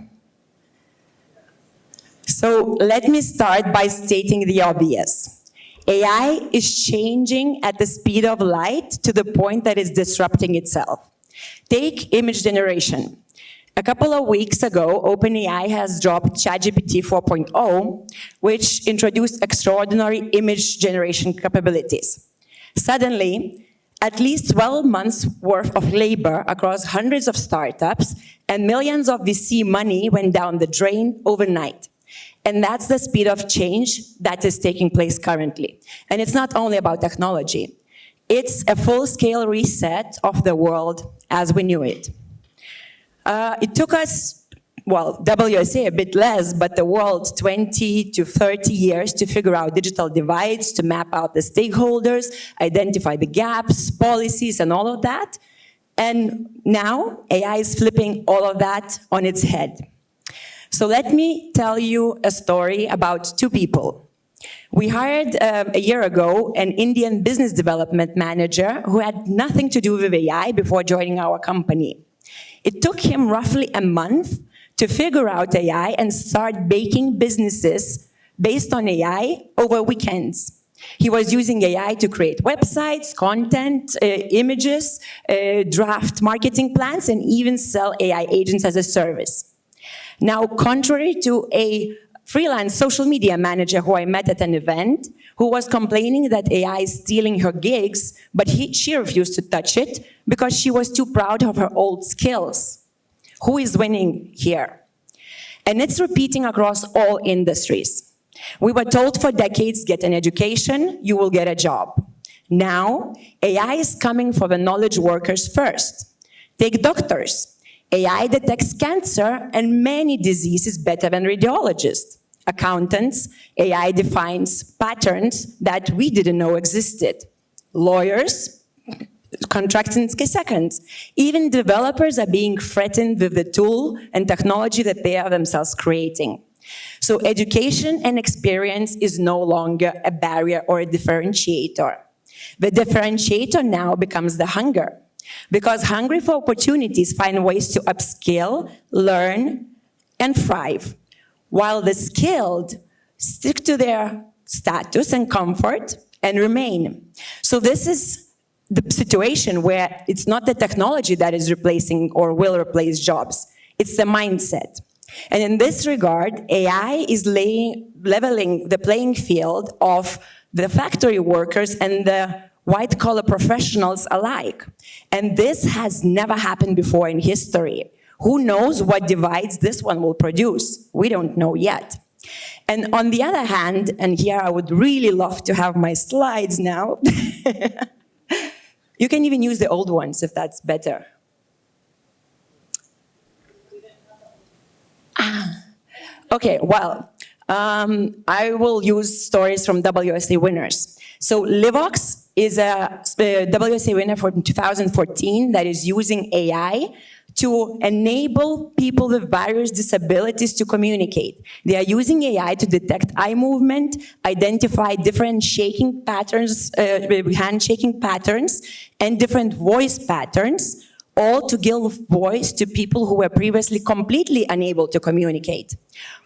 So let me start by stating the obvious. AI is changing at the speed of light to the point that it's disrupting itself. Take image generation. A couple of weeks ago, OpenAI has dropped ChatGPT 4.0, which introduced extraordinary image generation capabilities. Suddenly, at least 12 months worth of labor across hundreds of startups and millions of VC money went down the drain overnight. And that's the speed of change that is taking place currently. And it's not only about technology. It's a full-scale reset of the world as we knew it. It took us, well, WSA a bit less, but the world 20 to 30 years to figure out digital divides, to map out the stakeholders, identify the gaps, policies, and all of that. And now AI is flipping all of that on its head. So let me tell you a story about two people. We hired a year ago an Indian business development manager who had nothing to do with AI before joining our company. It took him roughly a month to figure out AI and start baking businesses based on AI over weekends. He was using AI to create websites, content, images, draft marketing plans, and even sell AI agents as a service. Now, contrary to a freelance social media manager who I met at an event, who was complaining that AI is stealing her gigs, but she refused to touch it because she was too proud of her old skills. Who is winning here? And it's repeating across all industries. We were told for decades, get an education, you will get a job. Now, AI is coming for the knowledge workers first. Take doctors. AI detects cancer and many diseases better than radiologists. Accountants, AI defines patterns that we didn't know existed. Lawyers, contracts in seconds. Even developers are being threatened with the tool and technology that they are themselves creating. So education and experience is no longer a barrier or a differentiator. The differentiator now becomes the hunger. Because hungry for opportunities find ways to upskill, learn, and thrive, while the skilled stick to their status and comfort and remain. So this is the situation where it's not the technology that is replacing or will replace jobs, it's the mindset. And in this regard, AI is leveling the playing field of the factory workers and the white-collar professionals alike. And this has never happened before in history. Who knows what divides this one will produce? We don't know yet. And on the other hand, and here I would really love to have my slides now, you can even use the old ones if that's better. Okay, well, I will use stories from WSA winners. So Livox is a WSA winner from 2014 that is using AI to enable people with various disabilities to communicate. They are using AI to detect eye movement, identify different shaking patterns, handshaking patterns, and different voice patterns, all to give voice to people who were previously completely unable to communicate.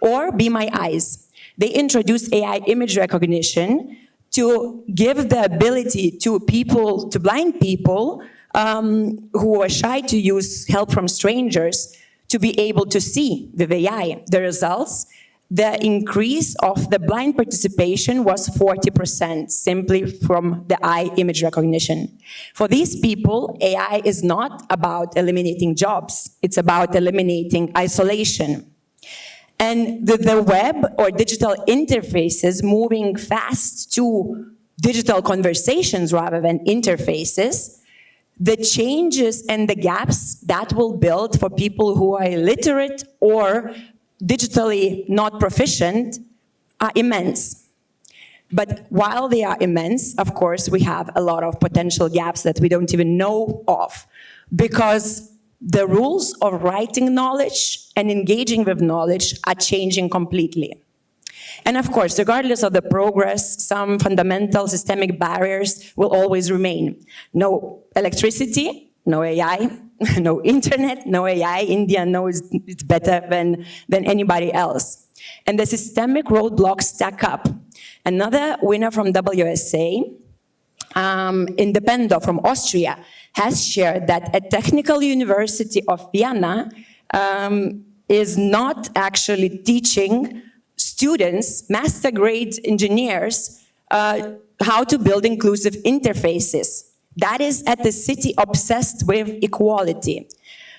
Or Be My Eyes. They introduced AI image recognition to give the ability to people, to blind people, who are shy to use help from strangers, to be able to see with AI. The results, the increase of the blind participation was 40% simply from the eye image recognition. For these people, AI is not about eliminating jobs, it's about eliminating isolation. And the web or digital interfaces moving fast to digital conversations rather than interfaces, the changes and the gaps that will build for people who are illiterate or digitally not proficient are immense. But while they are immense, of course, we have a lot of potential gaps that we don't even know of, because the rules of writing knowledge and engaging with knowledge are changing completely. And of course, regardless of the progress, some fundamental systemic barriers will always remain. No electricity, no AI, no internet, no AI. India knows it's better than anybody else. And the systemic roadblocks stack up. Another winner from WSA, Independent from Austria, has shared that a technical university of Vienna is not actually teaching students, master grade engineers, how to build inclusive interfaces. That is at the city obsessed with equality.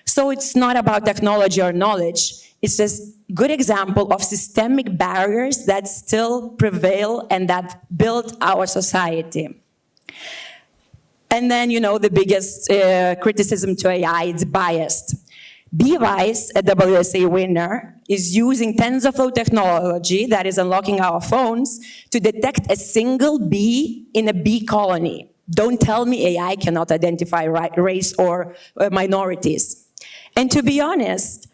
So it's not about technology or knowledge, it's just a good example of systemic barriers that still prevail and that build our society. And then, you know, the biggest criticism to AI, it's biased. BeWise, a WSA winner, is using TensorFlow technology that is unlocking our phones to detect a single bee in a bee colony. Don't tell me AI cannot identify race or minorities. And to be honest,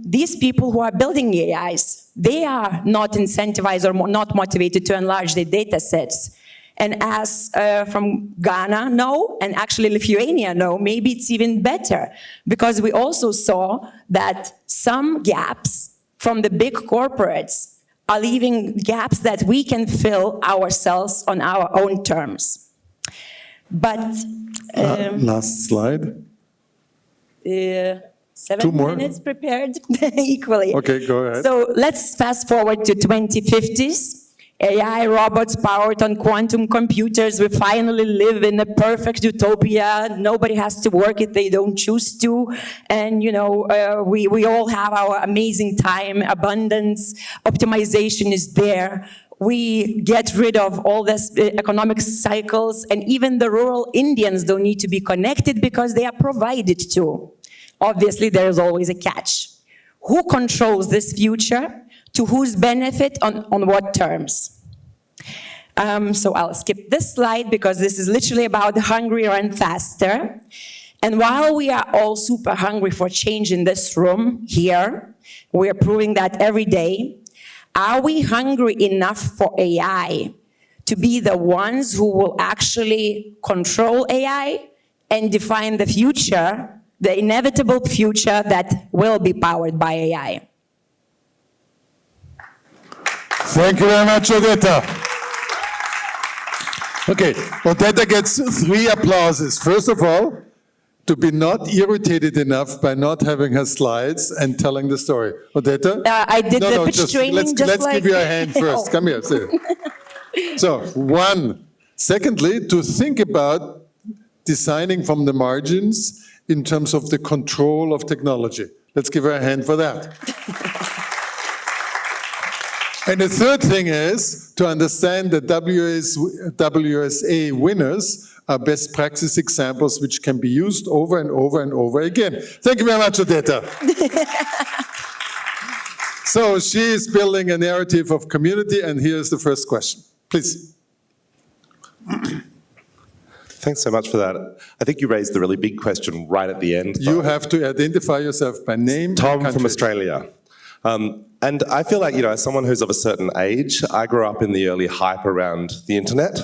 these people who are building AIs, they are not incentivized or not motivated to enlarge their data sets. And as from Ghana know, and actually Lithuania know, maybe it's even better, because we also saw that some gaps from the big corporates are leaving gaps that we can fill ourselves on our own terms. But last slide. 7 2 more. minutes prepared equally. Okay, go ahead. So let's fast forward to 2050s. AI robots powered on quantum computers, we finally live in a perfect utopia. Nobody has to work if they don't choose to. And, you know, we all have our amazing time, abundance, optimization is there. We get rid of all this economic cycles, and even the rural Indians don't need to be connected because they are provided to. Obviously, there is always a catch. Who controls this future? To whose benefit, on what terms? So I'll skip this slide because this is literally about hungrier and faster. And while we are all super hungry for change in this room here, we are proving that every day, are we hungry enough for AI to be the ones who will actually control AI and define the future, the inevitable future that will be powered by AI. Thank you very much, Odetta. Okay, Odetta gets 3 applauses. First of all, to be not irritated enough by not having her slides and telling the story. Odetta? I did the pitch training let's like... give you a hand first. Oh. Come here. So, 1. Secondly, to think about designing from the margins in terms of the control of technology. Let's give her a hand for that. And the third thing is to understand that WSA winners are best practice examples which can be used over and over and over again. Thank you very much, Odetta. So she is building a narrative of community, and here's the first question. Please. Thanks so much for that. I think you raised the really big question right at the end. You have to identify yourself by name. Tom from Australia. And I feel like, as someone who's of a certain age, I grew up in the early hype around the internet,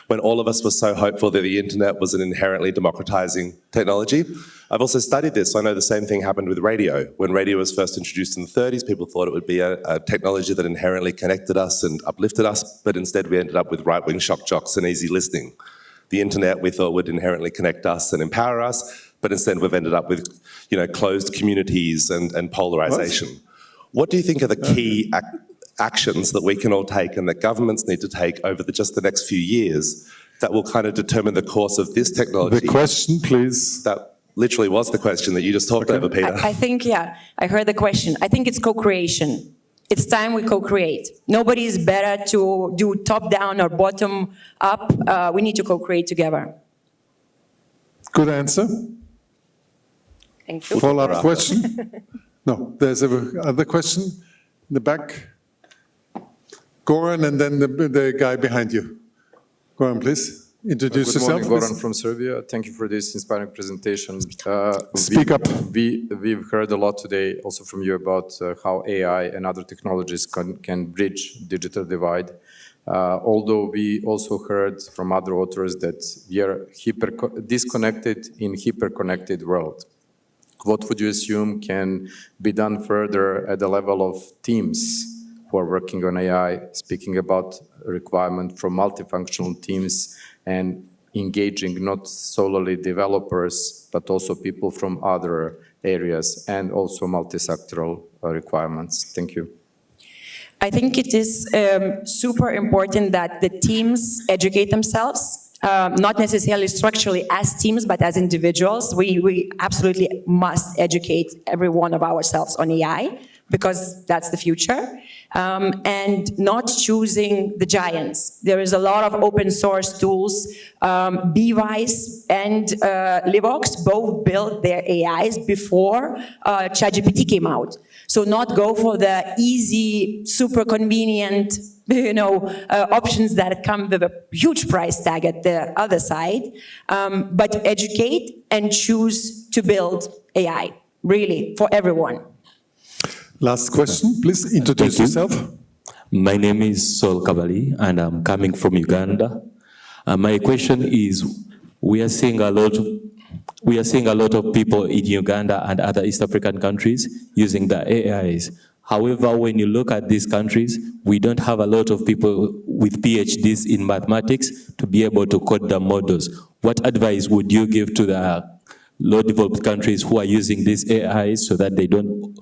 when all of us were so hopeful that the internet was an inherently democratizing technology. I've also studied this, so I know the same thing happened with radio. When radio was first introduced in the 30s, people thought it would be a technology that inherently connected us and uplifted us, but instead we ended up with right-wing shock jocks and easy listening. The internet we thought would inherently connect us and empower us, but instead we've ended up with, closed communities and polarization. What do you think are the key actions that we can all take and that governments need to take over just the next few years that will kind of determine the course of this technology? The question, please. That literally was the question that you just talked over, Peter. I think, I heard the question. I think it's co-creation. It's time we co-create. Nobody is better to do top-down or bottom-up. We need to co-create together. Good answer. Thank you. Follow-up question? No, there's another question in the back. Goran, and then the guy behind you. Goran, please. Introduce yourself. Good morning, Goran from Serbia. Thank you for this inspiring presentation. Speak up. We've heard a lot today also from you about how AI and other technologies can bridge digital divide. Although we also heard from other authors that we are disconnected in hyper-connected world. What would you assume can be done further at the level of teams who are working on AI, speaking about a requirement from multifunctional teams and engaging not solely developers, but also people from other areas and also multi-sectoral requirements? Thank you. I think it is super important that the teams educate themselves. Not necessarily structurally as teams, but as individuals. We absolutely must educate every one of ourselves on AI, because that's the future. And not choosing the giants. There is a lot of open source tools. Beevice and Livox both built their AIs before ChatGPT came out. So not go for the easy, super convenient, options that come with a huge price tag at the other side, but educate and choose to build AI, really, for everyone. Last question, please introduce yourself. My name is Sol Kabali, and I'm coming from Uganda. My question is, we are seeing a lot of people in Uganda and other East African countries using the AIs. However, when you look at these countries, we don't have a lot of people with PhDs in mathematics to be able to code the models. What advice would you give to the low-developed countries who are using these AIs so that they don't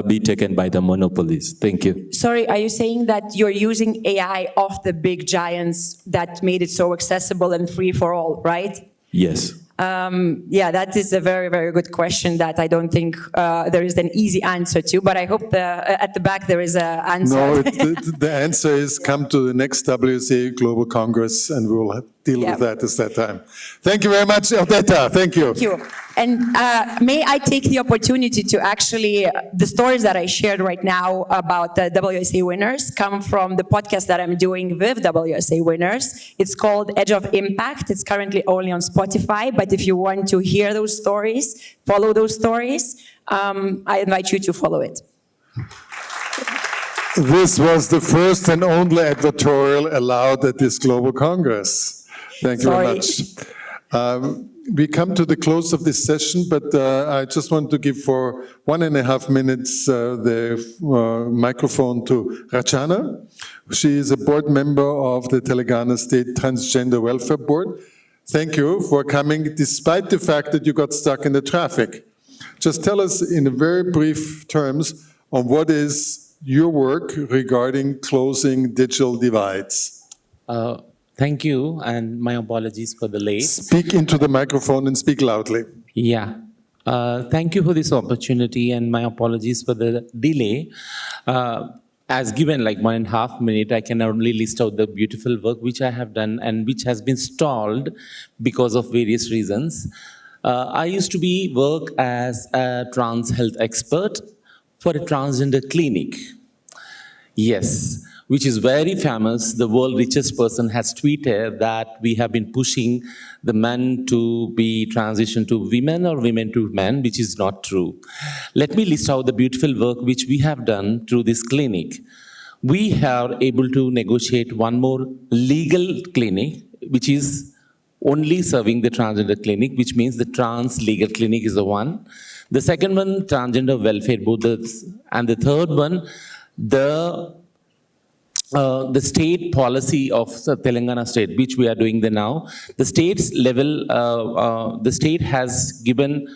be taken by the monopolies? Thank you. Sorry, are you saying that you're using AI off the big giants that made it so accessible and free for all, right? Yes. Yeah, that is a very, very good question that I don't think there is an easy answer to, but I hope at the back there is an answer. No, the answer is come to the next WSA Global Congress and we will deal with that at that time. Thank you very much, Odetta. Thank you. Thank you. And may I take the opportunity to actually, the stories that I shared right now about the WSA winners come from the podcast that I'm doing with WSA winners. It's called Edge of Impact. It's currently only on Spotify, but if you want to hear those stories, follow those stories, I invite you to follow it. This was the first and only advertorial allowed at this Global Congress. Thank you very much. we come to the close of this session, but I just want to give for 1.5 minutes the microphone to Rachana. She is a board member of the Telangana State Transgender Welfare Board. Thank you for coming, despite the fact that you got stuck in the traffic. Just tell us in a very brief terms on what is your work regarding closing digital divides. Thank you, and my apologies for the late. Speak into the microphone and speak loudly. Yeah. Thank you for this opportunity, and my apologies for the delay. As given like 1.5 minutes, I can only list out the beautiful work which I have done and which has been stalled because of various reasons. I used to work as a trans health expert for a transgender clinic. Yes, which is very famous. The world's richest person has tweeted that we have been pushing the men to be transitioned to women or women to men, which is not true. Let me list out the beautiful work which we have done through this clinic. We are able to negotiate one more legal clinic, which is only serving the transgender clinic, which means the trans legal clinic is the one. The second one, transgender welfare board, and the third one, the state policy of the Telangana state, which we are doing now. The state's level, the state has given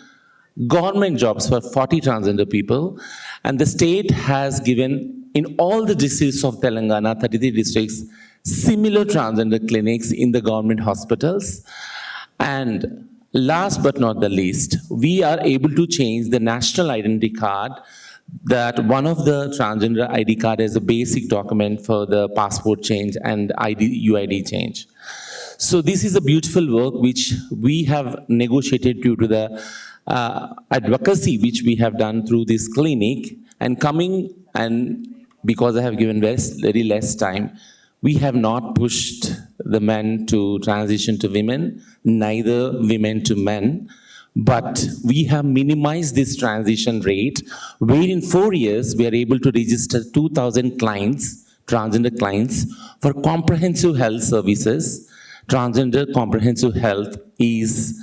government jobs for 40 transgender people, and the state has given in all the districts of Telangana, 33 districts, similar transgender clinics in the government hospitals. And last but not the least, we are able to change the national identity card, that one of the transgender ID card is a basic document for the passport change and UID change. So this is a beautiful work which we have negotiated due to the advocacy which we have done through this clinic, and coming, and because I have given very less time, we have not pushed the men to transition to women, neither women to men. But we have minimized this transition rate, where in 4 years, we are able to register 2,000 clients, transgender clients, for comprehensive health services. Transgender comprehensive health is,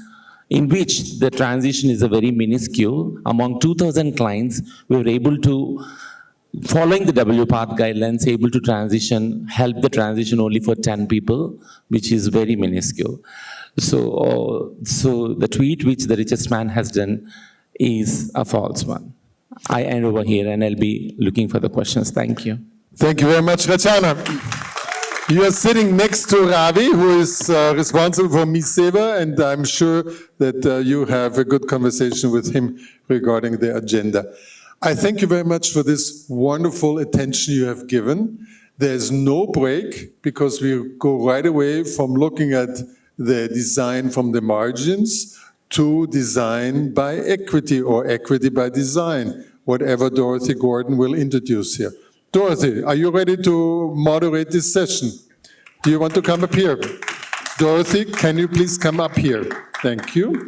in which the transition is a very minuscule. Among 2,000 clients, we were able to, following the WPATH guidelines, able to transition, help the transition only for 10 people, which is very minuscule. So the tweet which the richest man has done is a false one. I end over here, and I'll be looking for the questions. Thank you. Thank you very much, Rachana. You are sitting next to Ravi, who is responsible for MiSeva, and I'm sure that you have a good conversation with him regarding the agenda. I thank you very much for this wonderful attention you have given. There's no break, because we go right away from looking at the design from the margins to design by equity or equity by design, whatever Dorothy Gordon will introduce here. Dorothy, are you ready to moderate this session? Do you want to come up here? Dorothy, can you please come up here? Thank you.